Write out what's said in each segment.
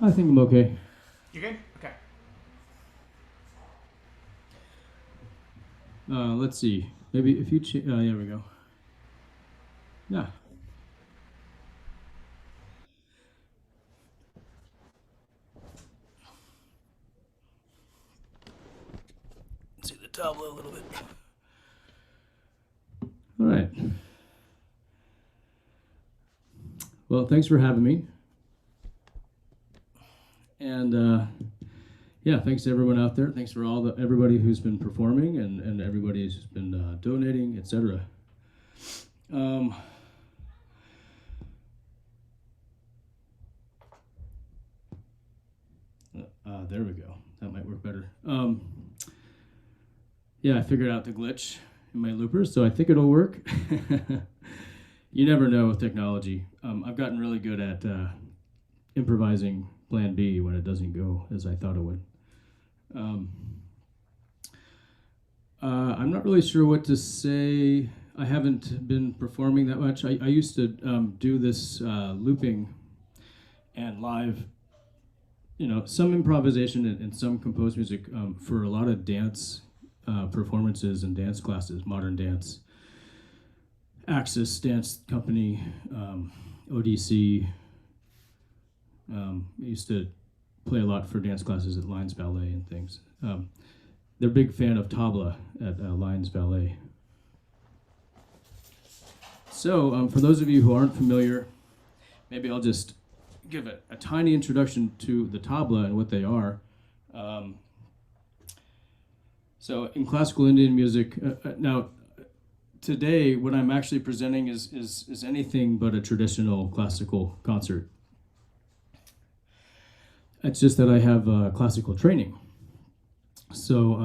I think I'm okay. You good? Okay. Let's see. Maybe if you... there we go. Yeah. Let's see the tableau a little bit. All right. Well, thanks for having me. And yeah, thanks to everyone out there. Thanks for everybody who's been performing and everybody who's been donating, etc. There we go. That might work better. Yeah, I figured out the glitch in my loopers, so I think it'll work. You never know with technology. I've gotten really good at improvising plan B when it doesn't go as I thought it would. I'm not really sure what to say. I haven't been performing that much. I used to do this looping and live, some improvisation and some composed music for a lot of dance performances and dance classes, modern dance. Axis Dance Company, ODC. I used to play a lot for dance classes at Lions Ballet and things. They're a big fan of tabla at Lions Ballet. So for those of you who aren't familiar, maybe I'll just give a tiny introduction to the tabla and what they are. So in classical Indian music, now today what I'm actually presenting is anything but a traditional classical concert. It's just that I have classical training. So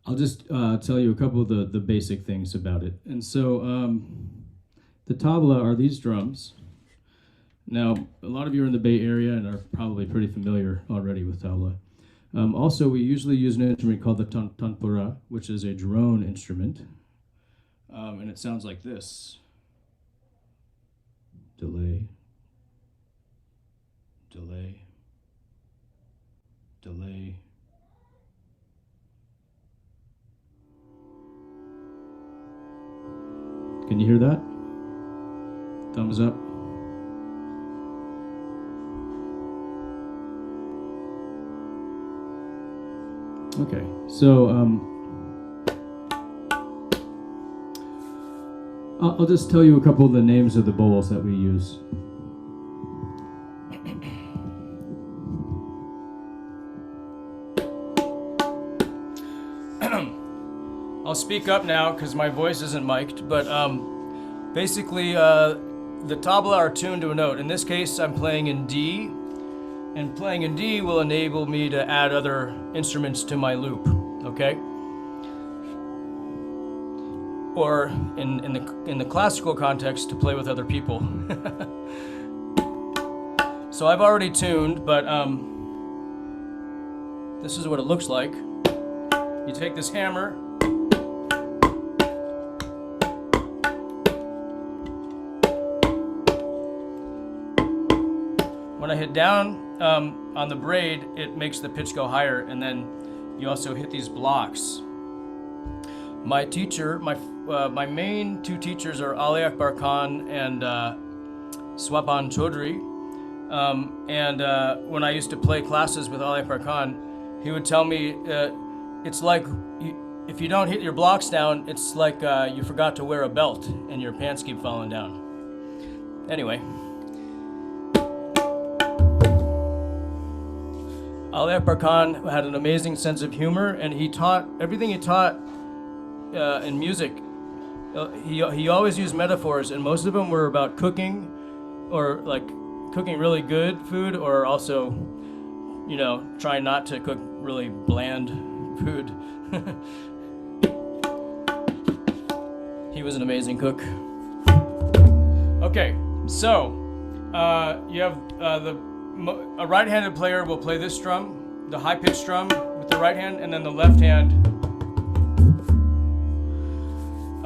I'll just tell you a couple of the basic things about it. And so the tabla are these drums. Now, a lot of you are in the Bay Area and are probably pretty familiar already with tabla. Also, we usually use an instrument called the tanpura, which is a drone instrument. And it sounds like this. Delay, delay, delay. Can you hear that? Thumbs up. Okay, so I'll just tell you a couple of the names of the bowls that we use. I'll speak up now because my voice isn't mic'd, but basically the tabla are tuned to a note. In this case, I'm playing in D, and playing in D will enable me to add other instruments to my loop, okay? Or in the classical context, to play with other people. So I've already tuned, but this is what it looks like. You take this hammer, when I hit down on the braid, it makes the pitch go higher, and then you also hit these blocks. My teacher, my main two teachers are Ali Akbar Khan and Swapan Chaudhry. And when I used to play classes with Ali Akbar Khan, he would tell me it's like if you don't hit your blocks down, it's like you forgot to wear a belt and your pants keep falling down. Anyway. Ali Akbar Khan had an amazing sense of humor, and he taught everything he taught in music. He always used metaphors, and most of them were about cooking, or like cooking really good food, or also, trying not to cook really bland food. He was an amazing cook. Okay, so you have a right-handed player will play this drum, the high-pitched drum with the right hand, and then the left hand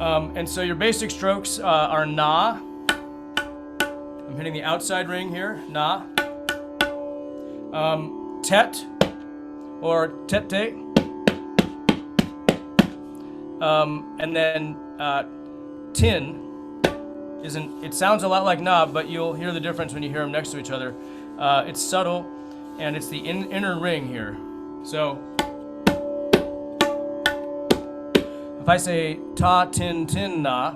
And so your basic strokes are na. I'm hitting the outside ring here, na. Tet or tete. And then tin it sounds a lot like na, but you'll hear the difference when you hear them next to each other. It's subtle, and it's the inner ring here. So if I say ta tin tin na,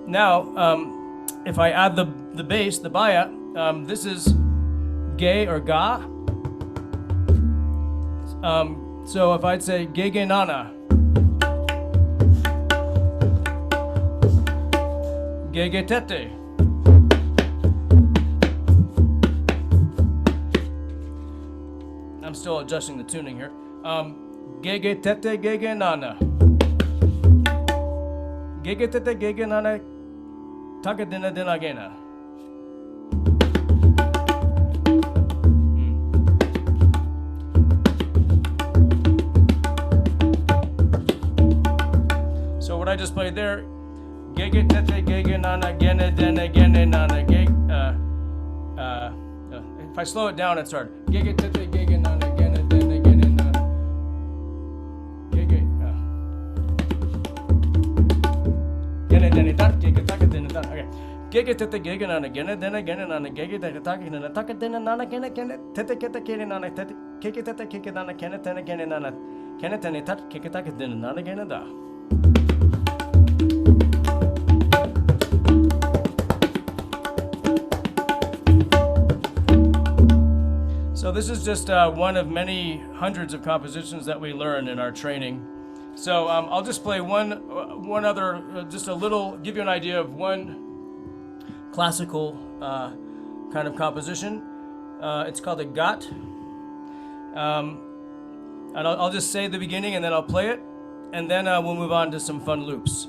now if I add the bass, the baya, this is ge or ga. So if I'd say ge ge nana, ge ge tete. I'm still adjusting the tuning here. Ge ge tete, ge ge nana. Ge ge tete, ge ge nana, taka dina dina gena. So what I just played there, ge ge tete, ge ge nana, gene dene gene nana, ge. If I slow it down, it's hard. Ge ge tete, ge ge nana. Okay. Gege tete gege nana gene dene gene nana gege tete take nana take dene nana gene gene tete kete kene nana tete keke tete keke nana kene tene gene nana kene tene tat keke take dene nana gene da. So this is just one of many hundreds of compositions that we learn in our training. So I'll just play one other, just a little, give you an idea of one classical kind of composition. It's called a gat. And I'll just say the beginning and then I'll play it, and then we'll move on to some fun loops.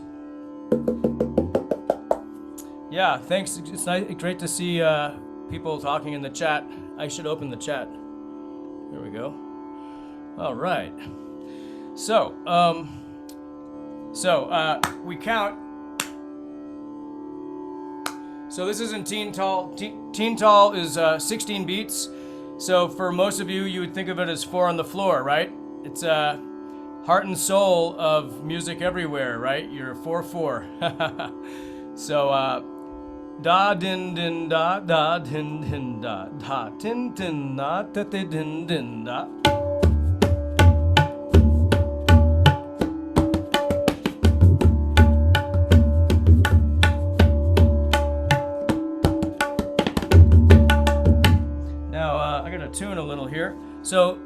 Yeah, thanks. It's great to see people talking in the chat. I should open the chat. Here we go. All right. So, we count. So this is in Teen Tall. Teen Tall is 16 beats. So for most of you, you would think of it as 4 on the floor, right? It's heart and soul of music everywhere, right? You're 4/4. So da din din da da din din da da tin tin da ta din din da. Tune a little here. So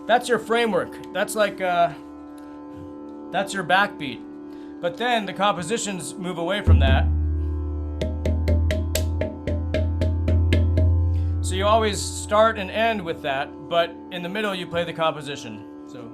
that's your framework. That's like that's your backbeat. But then the compositions move away from that. So you always start and end with that, but in the middle you play the composition. So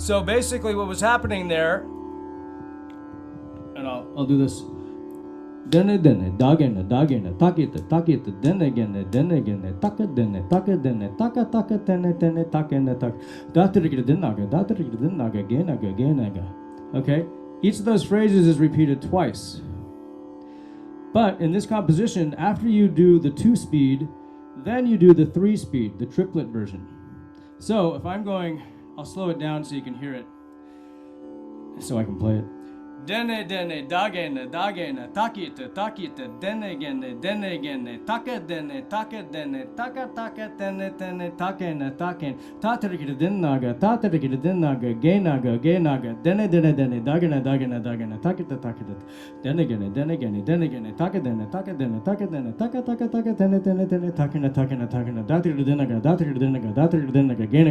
So basically what was happening there, and I'll do this. Dene dene dagene dagene takite takite dene gene dene gene taka dene taka dene taka taka dene dene takene tak datrigre denaga datrigre denaga genaga genaga. Okay, each of those phrases is repeated twice. But in this composition, after you do the 2-speed, then you do the 3-speed, the triplet version. So if I'm going, I'll slow it down so you can hear it, so I can play it. Dene dene dagene dagene takite takite denegene taka dene taka taka dene takene taken tatrikide denaga genaga dene dagene takite denegene taka dene taka dene takene datrikide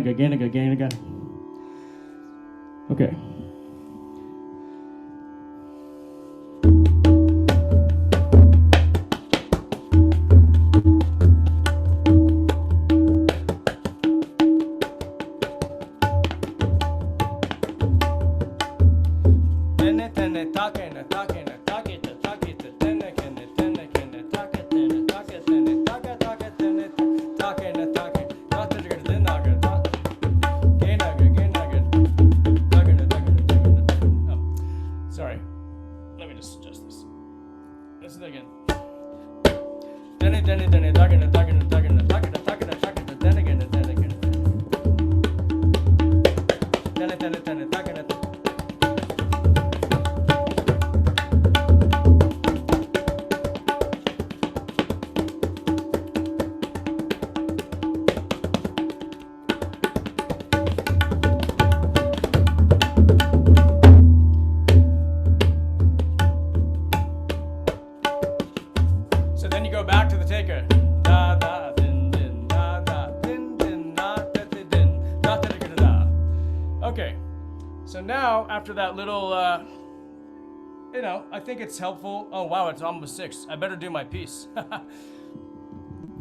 denaga genaga. Okay. Sorry, let me just adjust this. This is again. So then you go back to the taker. Da da din din da da din din da da din da da da da. Okay. So now after that little I think it's helpful. Oh wow, it's almost 6. I better do my piece.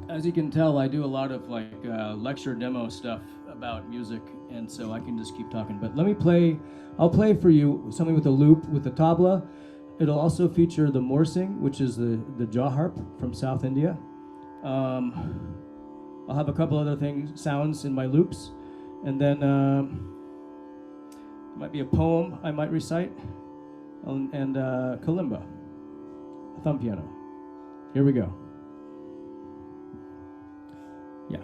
As you can tell, I do a lot of lecture demo stuff about music, and so I can just keep talking. But let me play. I'll play for you something with a loop with the tabla. It'll also feature the morsing, which is the jaw harp from South India. I'll have a couple other sounds in my loops, and then might be a poem I might recite, and kalimba, thumb piano. Here we go. Yeah.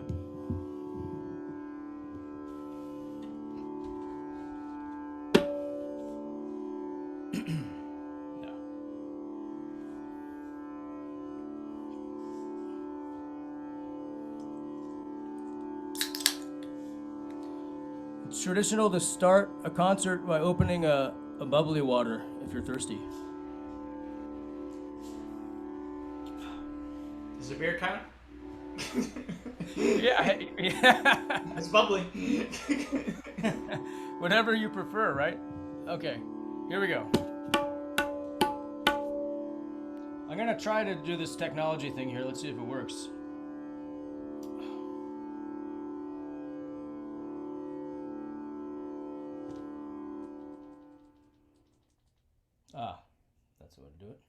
It's traditional to start a concert by opening a bubbly water if you're thirsty. Does the beer count? Yeah. It's bubbly. Whatever you prefer, right? Okay, here we go. I'm gonna try to do this technology thing here. Let's see if it works. That's the way to do it.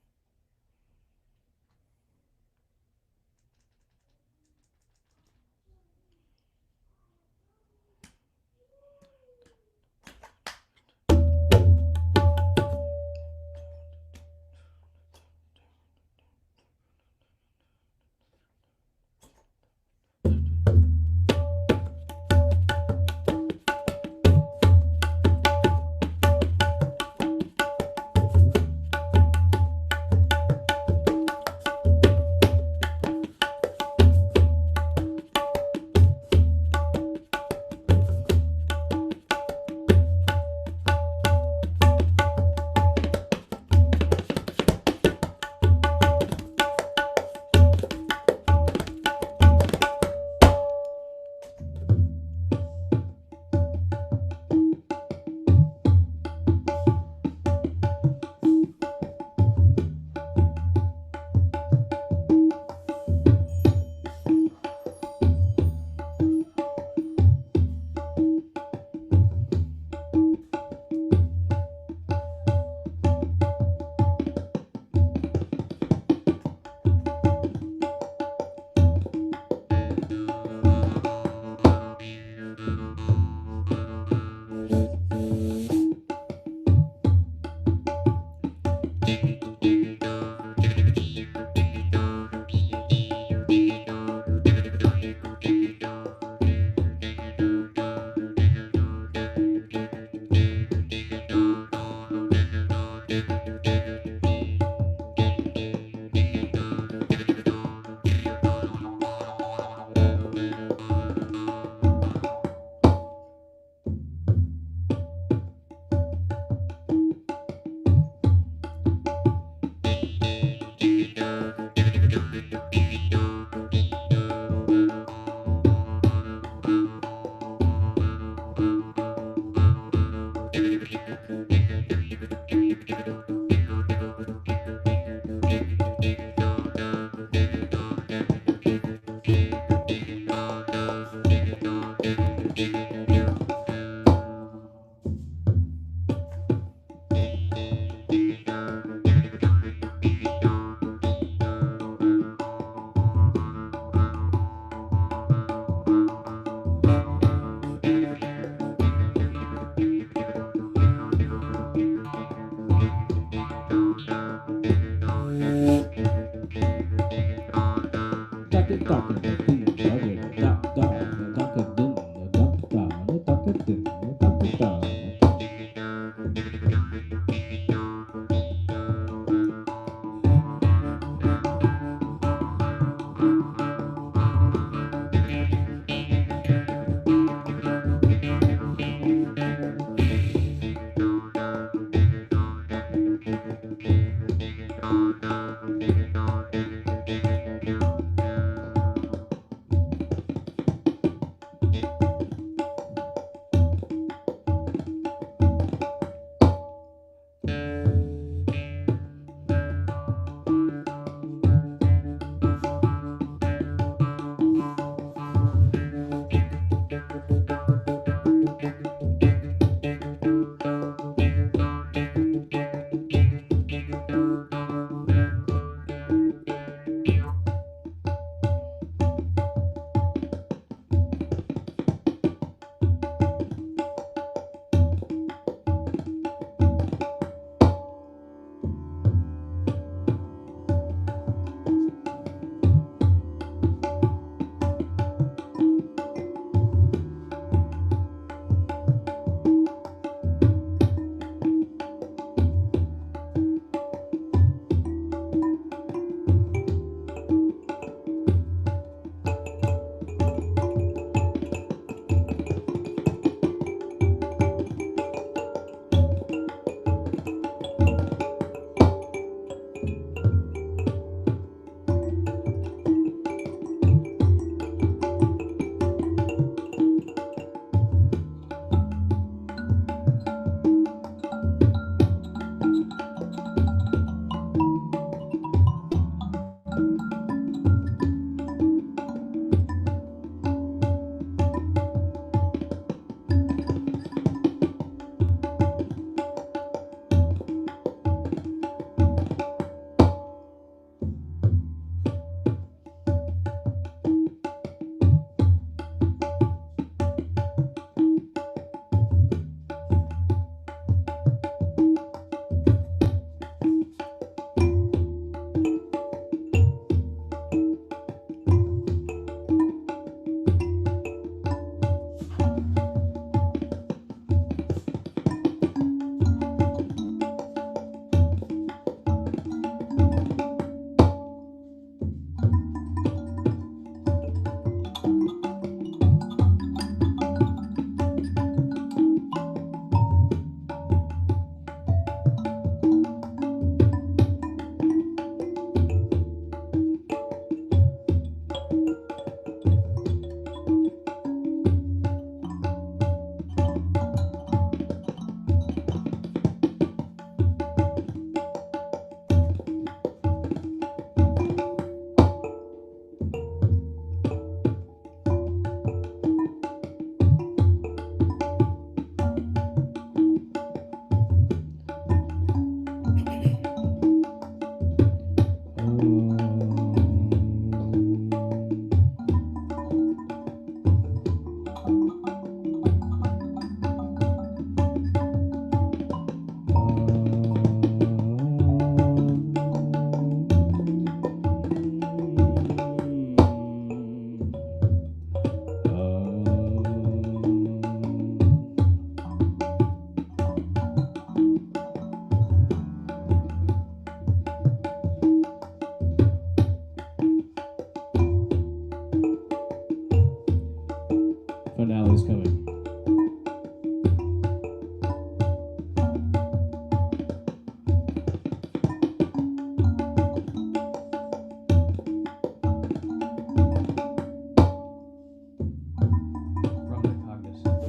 Finale's coming.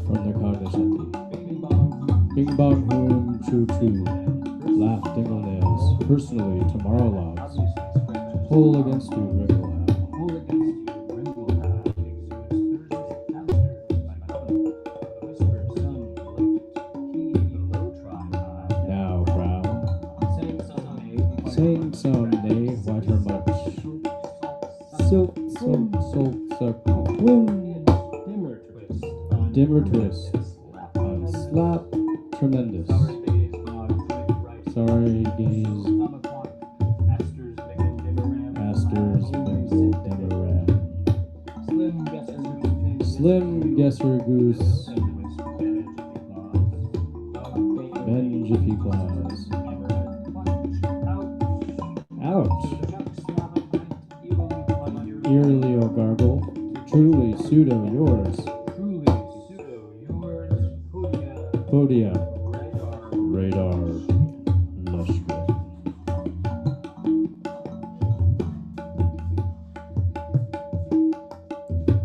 From the cognoscenti. Bing bong boom choo choo. Laugh dingle nails. Personally, tomorrow logs. Pull against you, wrinkle now brown. Saying some nay, water much. Silk, silk, suck, wing. Dimmer twist. On slap, tremendous. Sorry, gaze. Asters, mingle, dimmer ram. Slim Guesser Goose, Ben Jiffy Claus. Ouch. Eerily or gargle, truly pseudo yours. Podia. Radar. Lushkin.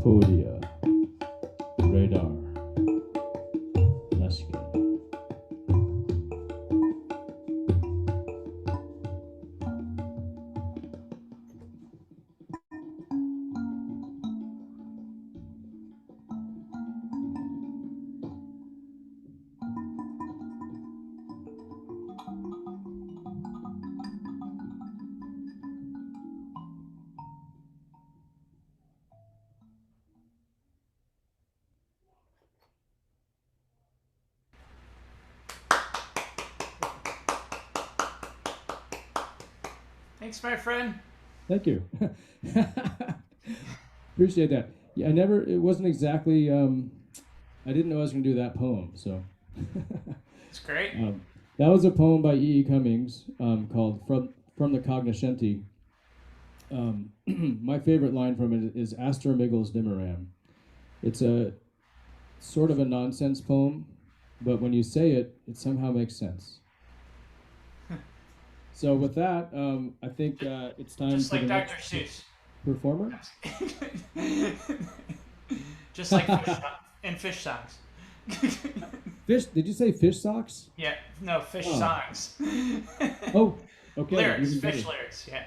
Podia. Radar. Lushkin. Thanks, my friend. Thank you. Appreciate that. Yeah, it wasn't exactly, I didn't know I was going to do that poem, so. It's great. That was a poem by E. E. Cummings called From the Cognoscenti. My favorite line from it is Astor Miggles Dimmeram. It's a sort of a nonsense poem, but when you say it, it somehow makes sense. So with that, I think it's time Just for like the Dr. next Seuss. performer. Just like fish songs. Fish? Did you say fish socks? Yeah, no, fish Oh. songs. Oh, okay. Lyrics, even fish better. lyrics, yeah.